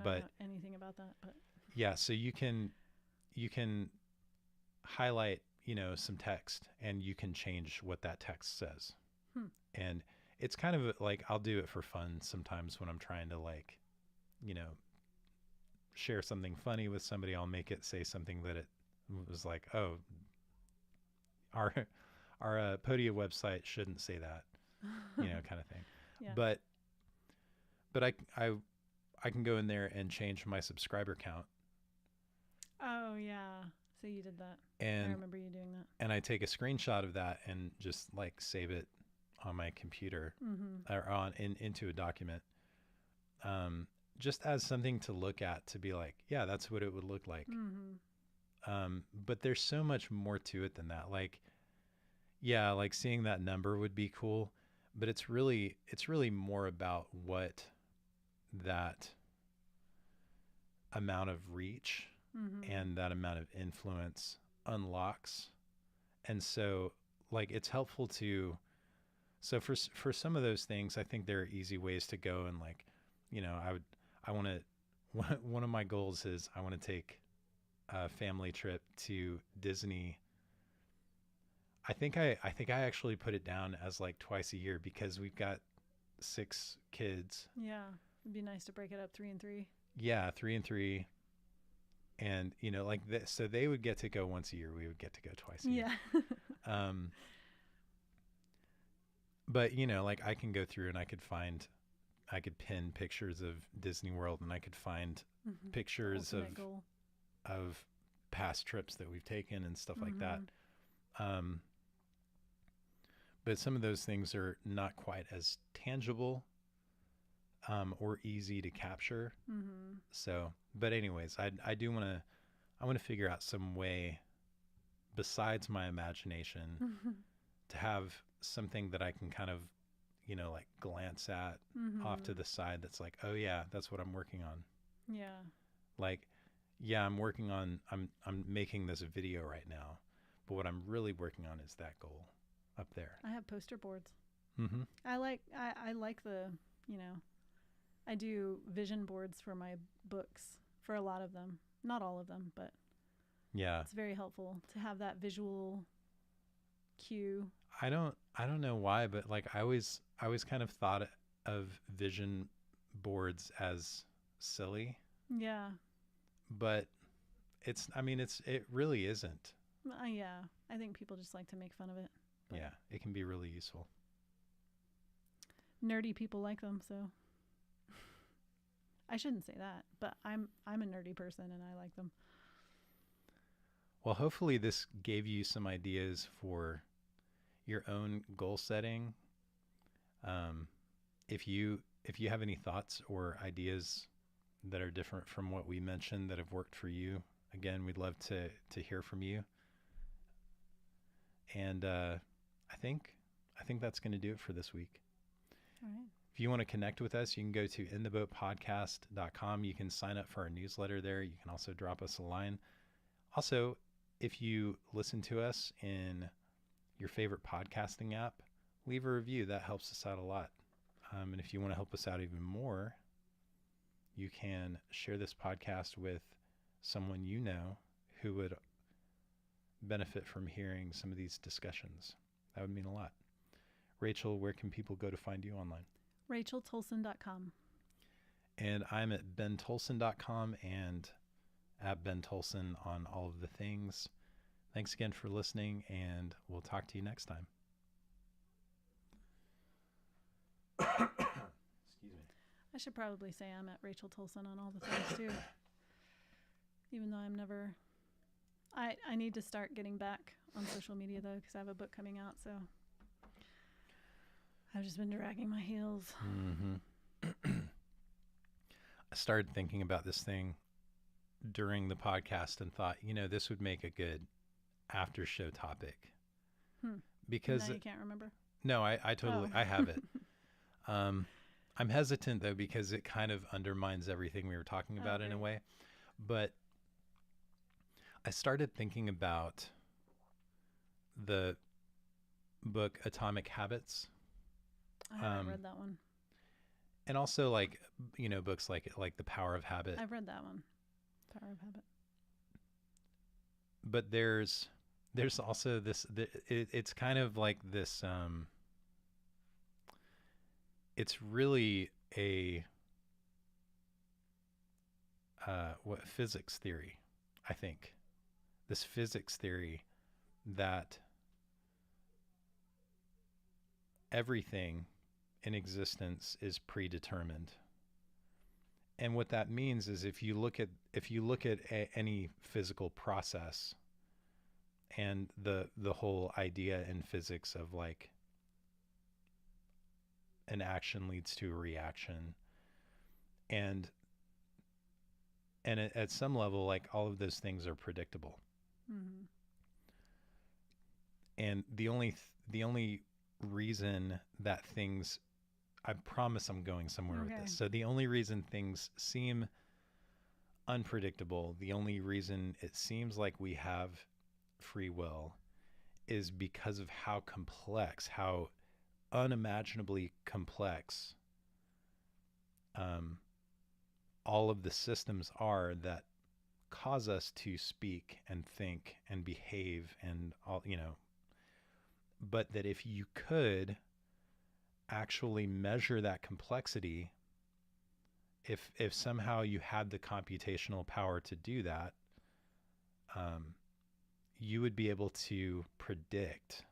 A: But
B: don't know anything about that, but
A: yeah, so you can highlight, some text and you can change what that text says. And it's kind of like I'll do it for fun sometimes when I'm trying to like, share something funny with somebody. I'll make it say something that it was like, oh, our Podia website shouldn't say that, kind of thing.
B: Yeah.
A: But I can go in there and change my subscriber count.
B: Oh yeah. So you did that. I
A: And
B: remember you doing that.
A: and I take a screenshot of that and just like save it on my computer or into a document. Just as something to look at, to be like, yeah, that's what it would look like. But there's so much more to it than that. Like, yeah, like seeing that number would be cool, but it's really more about what that amount of reach and that amount of influence unlocks. And so like it's helpful to, so for some of those things, I think there are easy ways to go. And like, one of my goals is I want to take a family trip to Disney. I think I actually put it down as like twice a year because we've got 6 kids.
B: Yeah. It'd be nice to break it up 3 and 3.
A: Yeah, 3 and 3. And like this, so they would get to go once a year. We would get to go twice a year.
B: Yeah.
A: But like I can go through and I could pin pictures of Disney World, and I could find pictures of past trips that we've taken and stuff like that. But some of those things are not quite as tangible or easy to capture. So, but anyways, I want to figure out some way besides my imagination to have something that I can kind of, like glance at off to the side. That's like, oh yeah, that's what I'm working on.
B: Yeah.
A: Like, yeah, I'm making this video right now, but what I'm really working on is that goal up there.
B: I have poster boards. I like the, I do vision boards for my books, for a lot of them. Not all of them, but
A: yeah,
B: it's very helpful to have that visual cue.
A: I don't know why, but like I always kind of thought of vision boards as silly.
B: Yeah.
A: But it really isn't.
B: Yeah. I think people just like to make fun of it.
A: Yeah, it can be really useful.
B: Nerdy people like them, so I shouldn't say that, but I'm a nerdy person and I like them.
A: Well, hopefully this gave you some ideas for your own goal setting. If you have any thoughts or ideas that are different from what we mentioned that have worked for you, again, we'd love to hear from you. And I think that's going to do it for this week.
B: All right.
A: If you want to connect with us, you can go to intheboatpodcast.com. You can sign up for our newsletter there. You can also drop us a line. Also, if you listen to us in your favorite podcasting app, leave a review. That helps us out a lot. And if you want to help us out even more, you can share this podcast with someone you know who would benefit from hearing some of these discussions. That would mean a lot. Rachel, where can people go to find you online?
B: RachelTolson.com.
A: And I'm at bentolson.com and at bentolson on all of the things. Thanks again for listening, and we'll talk to you next time. Excuse me.
B: I should probably say I'm at Rachel Tolson on all the things too. Even though I'm never... I need to start getting back on social media though, because I have a book coming out, so I've just been dragging my heels.
A: I started thinking about this thing during the podcast and thought, this would make a good after show topic
B: Hmm.
A: because
B: Now you can't remember.
A: no, I totally,
B: Oh.
A: I have it. I'm hesitant though, because it kind of undermines everything we were talking about in a
B: Okay.
A: way. But I started thinking about the book Atomic Habits.
B: I haven't
A: Um,
B: read that one.
A: and also like, books like The Power of Habit.
B: I've read that one. Power of Habit.
A: But there's also it's kind of like this, it's really a what physics theory, I think. This physics theory that everything in existence is predetermined. And what that means is if you look at any physical process, and the whole idea in physics of like an action leads to a reaction, and at some level, like, all of those things are predictable.
B: Mm-hmm.
A: And the only reason that things, I promise I'm going somewhere with
B: Okay.
A: this. So the only reason things seem unpredictable, the only reason it seems like we have free will, is because of how complex, how unimaginably complex, um, all of the systems are that cause us to speak and think and behave and all. But that if you could actually measure that complexity, if somehow you had the computational power to do that, um, you would be able to predict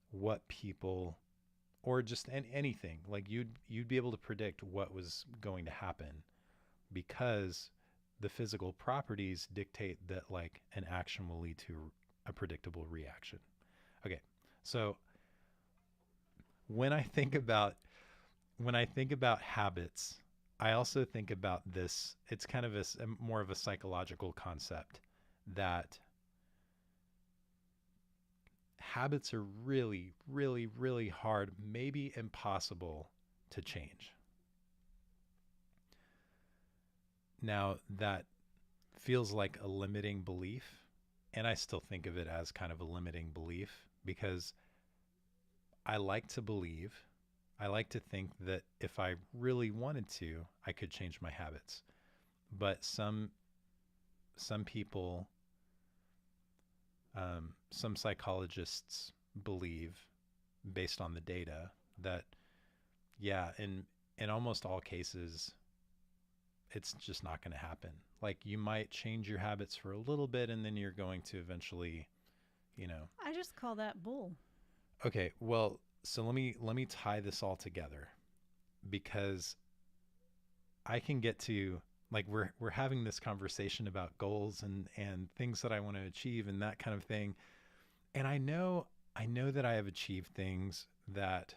A: what people, or just anything, like you'd be able to predict what was going to happen, because the physical properties dictate that like an action will lead to a predictable reaction. Okay, so when I think about habits, I also think about this. It's kind of a more of a psychological concept, that habits are really, really, really hard, maybe impossible to change. Now, that feels like a limiting belief, and I still think of it as kind of a limiting belief, because I like to believe, I like to think that if I really wanted to, I could change my habits. But some people, some psychologists believe, based on the data, that yeah, in almost all cases, it's just not going to happen. Like, you might change your habits for a little bit, and then you're going to eventually, you know.
B: I just call that bull.
A: Okay, well, so let me tie this all together, because I can get to, like, we're having this conversation about goals and things that I want to achieve and that kind of thing. And I know that I have achieved things that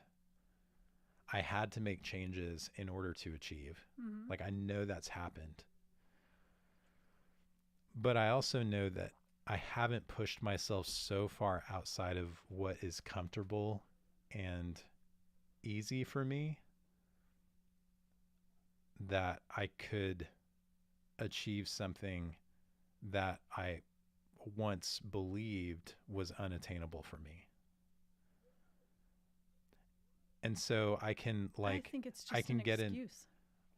A: I had to make changes in order to achieve.
B: Mm-hmm.
A: Like, I know that's happened. But I also know that I haven't pushed myself so far outside of what is comfortable and easy for me that I could achieve something that I once believed was unattainable for me. And so I can,
B: I
A: like,
B: think it's
A: I
B: just
A: can
B: an
A: get in,
B: excuse.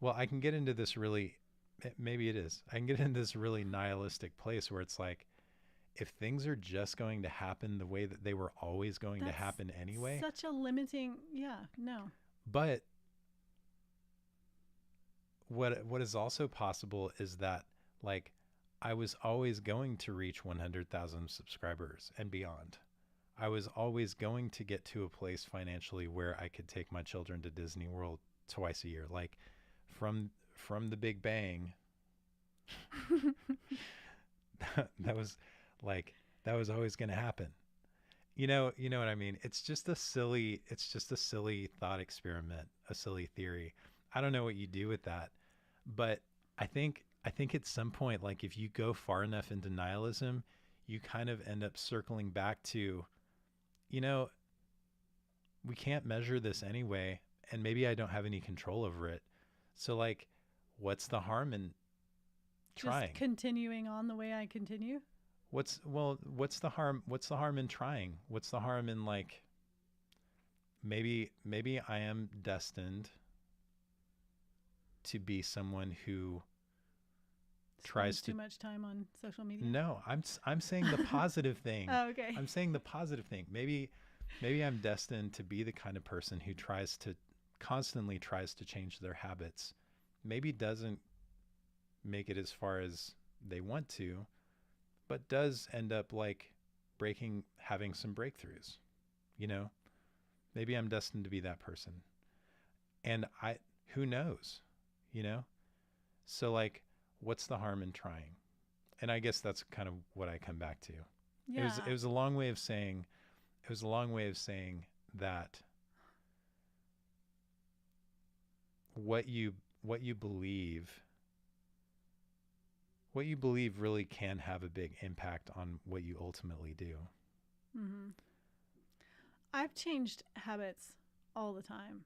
A: well, I can get into this really, maybe it is. I can get into this really nihilistic place where it's like, if things are just going to happen the way that they were always going to
B: That's
A: happen anyway.
B: such a limiting. Yeah. No.
A: But what is also possible is that, like, I was always going to reach 100,000 subscribers and beyond. I was always going to get to a place financially where I could take my children to Disney World twice a year. Like, from the Big Bang, that was like, that was always going to happen. You know what I mean? It's just a silly thought experiment, a silly theory. I don't know what you do with that, but I think at some point, like, if you go far enough into nihilism, you kind of end up circling back to, you know, we can't measure this anyway, and maybe I don't have any control over it. So like, what's the harm in trying?
B: Just continuing on the way I continue.
A: What's the harm? What's the harm in trying? What's the harm in like, maybe I am destined to be someone who tries
B: Spends too much time on social media.
A: No, I'm saying the positive thing.
B: Oh, okay.
A: I'm saying the positive thing. Maybe I'm destined to be the kind of person who constantly tries to change their habits. Maybe doesn't make it as far as they want to, but does end up like having some breakthroughs, you know? Maybe I'm destined to be that person. And who knows, you know? So like, what's the harm in trying? And I guess that's kind of what I come back to.
B: Yeah.
A: It was a long way of saying that what you believe really can have a big impact on what you ultimately do.
B: Mm-hmm. I've changed habits all the time,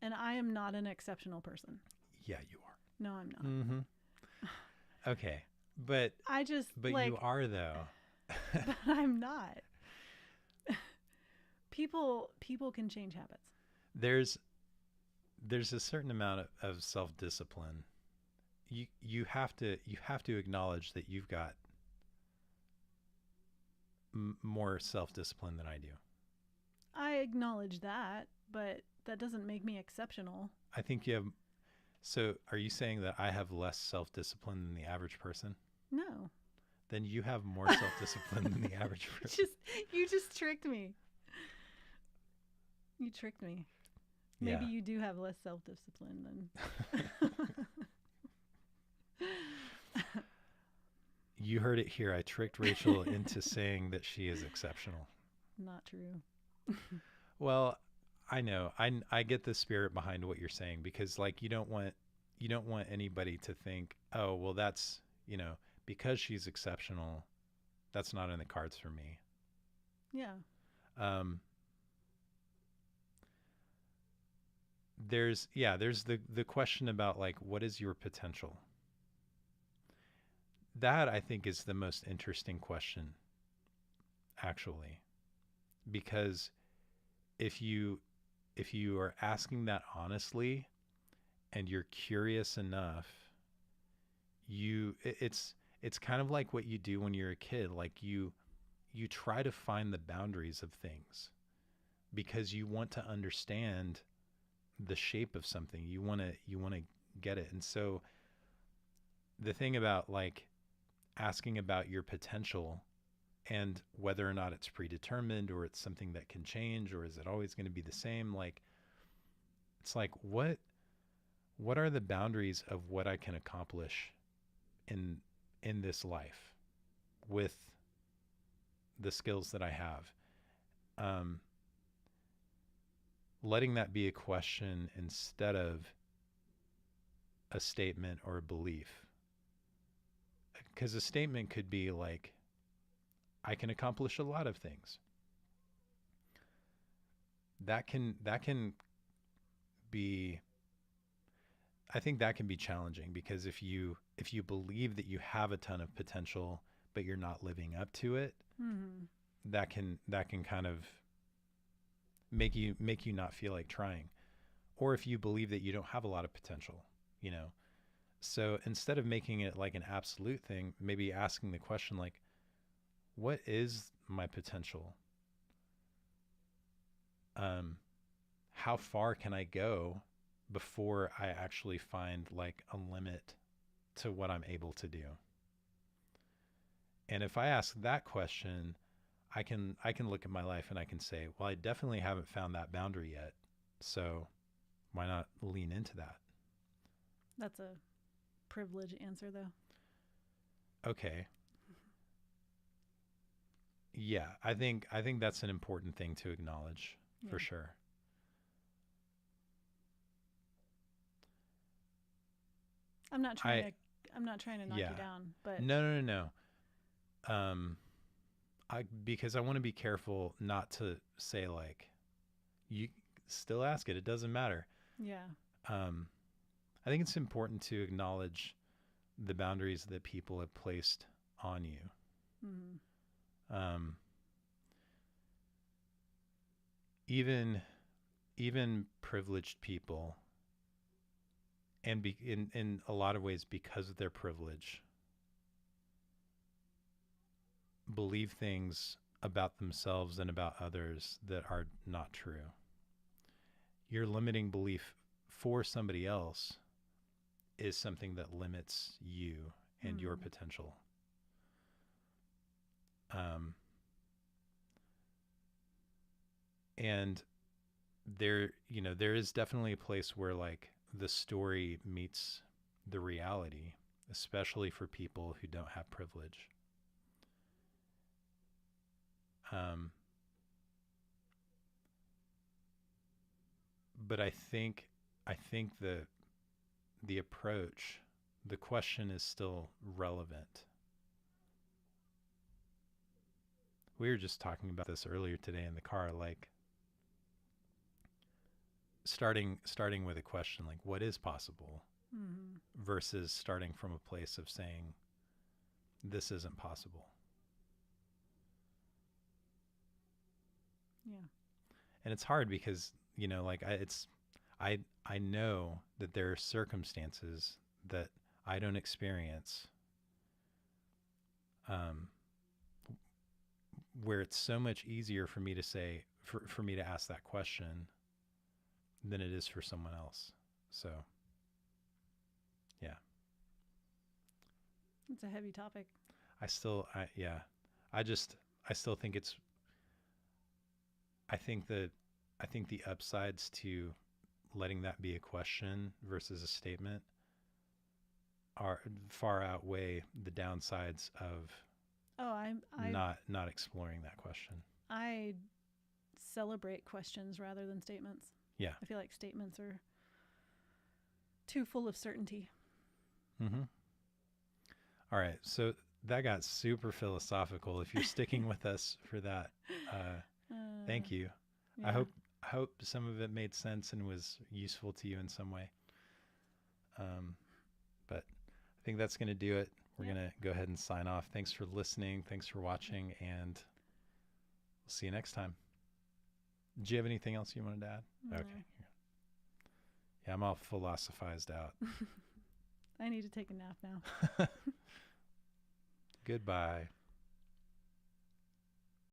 B: and I am not an exceptional person.
A: Yeah, you are.
B: No, I'm not.
A: Mm-hmm. Okay, but
B: like,
A: you are though.
B: But I'm not. People can change habits.
A: There's a certain amount of self-discipline. You have to acknowledge that you've got more self-discipline than I do.
B: I acknowledge that, but that doesn't make me exceptional.
A: I think you have. So are you saying that I have less self-discipline than the average person?
B: No.
A: Then you have more self-discipline than the average person.
B: You just tricked me. You tricked me. Maybe you do have less self-discipline than...
A: You heard it here. I tricked Rachel into saying that she is exceptional.
B: Not true.
A: Well, I know. I get the spirit behind what you're saying, because like you don't want anybody to think, oh, well, that's, you know, because she's exceptional, that's not in the cards for me.
B: Yeah.
A: There's the question about like, what is your potential? That I think is the most interesting question, actually, because if you are asking that honestly and you're curious enough, it's kind of like what you do when you're a kid. Like you try to find the boundaries of things because you want to understand the shape of something. You want to get it. And so the thing about like asking about your potential and whether or not it's predetermined or it's something that can change, or is it always going to be the same? Like, it's like, what are the boundaries of what I can accomplish in this life with the skills that I have? Letting that be a question instead of a statement or a belief. Because a statement could be like, I can accomplish a lot of things. That can be, I think that can be challenging, because if you believe that you have a ton of potential but you're not living up to it,
B: mm-hmm.
A: that can kind of make you not feel like trying. Or if you believe that you don't have a lot of potential, you know. So instead of making it like an absolute thing, maybe asking the question like, what is my potential? How far can I go before I actually find like a limit to what I'm able to do? And if I ask that question, I can look at my life and I can say, well, I definitely haven't found that boundary yet. So why not lean into that?
B: That's a privilege answer, though.
A: Okay. Yeah, I think that's an important thing to acknowledge, for sure.
B: I'm not trying to knock you down, but
A: no. because I want to be careful not to say like, you still ask it. It doesn't matter.
B: Yeah.
A: I think it's important to acknowledge the boundaries that people have placed on you.
B: Mm-hmm.
A: Even privileged people, and in a lot of ways because of their privilege, believe things about themselves and about others that are not true. Your limiting belief for somebody else is something that limits you and your potential. And there is definitely a place where like the story meets the reality, especially for people who don't have privilege. But I think the approach, the question is still relevant. We were just talking about this earlier today in the car, like starting with a question like, what is possible, versus starting from a place of saying, this isn't possible.
B: Yeah.
A: And it's hard because, like I know that there are circumstances that I don't experience, where it's so much easier for me to say, for me to ask that question than it is for someone else. So, yeah.
B: It's a heavy topic.
A: I still think I think the upsides to letting that be a question versus a statement are far outweigh the downsides of not exploring that question.
B: I celebrate questions rather than statements.
A: Yeah.
B: I feel like statements are too full of certainty.
A: Mm-hmm. All right. So that got super philosophical. If you're sticking with us for that, thank you. Yeah. I hope some of it made sense and was useful to you in some way. But I think that's going to do it. We're going to go ahead and sign off. Thanks for listening. Thanks for watching, and we'll see you next time. Do you have anything else you wanted to add?
B: No.
A: Okay. Yeah, I'm all philosophized out.
B: I need to take a nap now.
A: Goodbye.